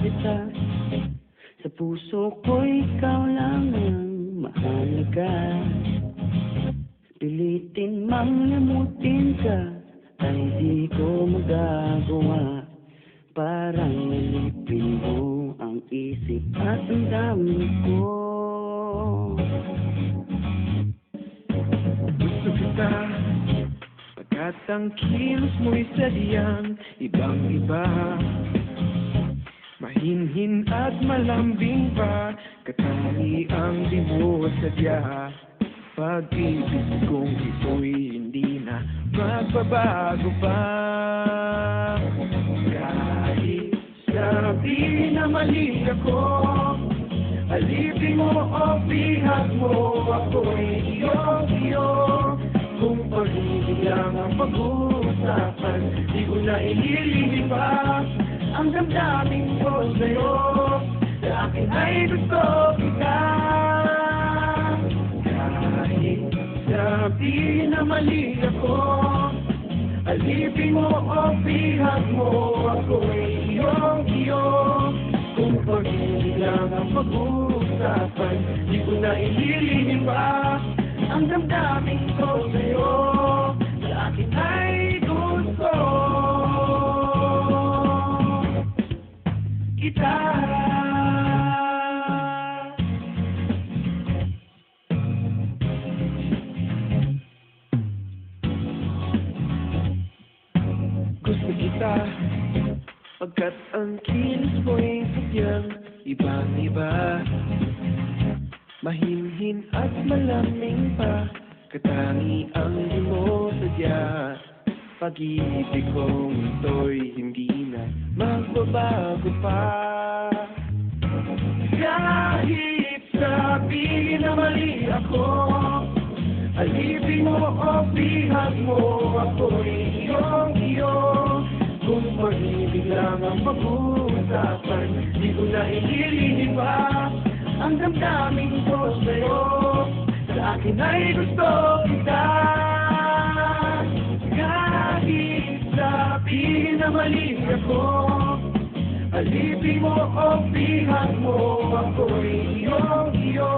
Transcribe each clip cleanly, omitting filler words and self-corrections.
kita. Sa puso ko'y ikaw lang ang mahalaga. Pilitin mang limutin ka ay di ko magagawa. Parang nalipin mo ang isip at ang damdamin ko. Gusto kita pagkat ang kilos mo'y sadyang ibang-iba. Mahinhin at malambing pa, katali ang di mo sadya. Pag-ibig kong ito'y hindi na magbabago pa. Kahit sabihin na mali ako, alipin mo o bihag mo, ako'y iyong-iyo. Kung pag-ibig lang ang pag-uusapan, di ko na ililibak ang damdamin ko sa'yo. Sa akin ay gusto kita. Kahit sabihin na mali ako, alipin mo o bihag mo, ako'y iyong-iyo. Kung pag-ibig lang ang pag-uusapan, di ko na ililibak ang damdamin ko sa'yo. Sa akin ay gusto kita. Gusto kita pagkat ang kilos mo'y sadyang ibang-iba. Mahinhin at malamig pa, katangi ang di mo sadya. Pag-ibig kong ito'y hindi na magbabago pa. Kahit sabihin na mali ako, alipin mo o bihag mo, ako'y iyong-iyo. Kung pag-ibig lang ang pag-uusapan, di ko na ililibak ang damdamin ko sa'yo. Sa akin ay gusto kita. Kahit sabihin na mali ako, alipin mo o bihag mo, ako'y iyong-iyo.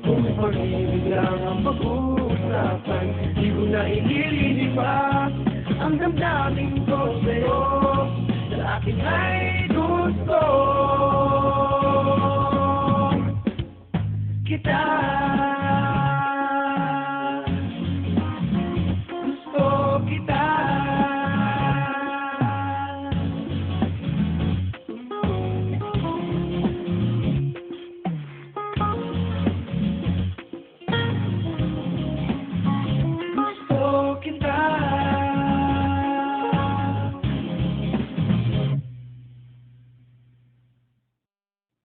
Kung pag-ibig lang ang pag-uusapan, di ko na ililibak ang damdamin ko sa'yo. Sa akin ay gusto kita.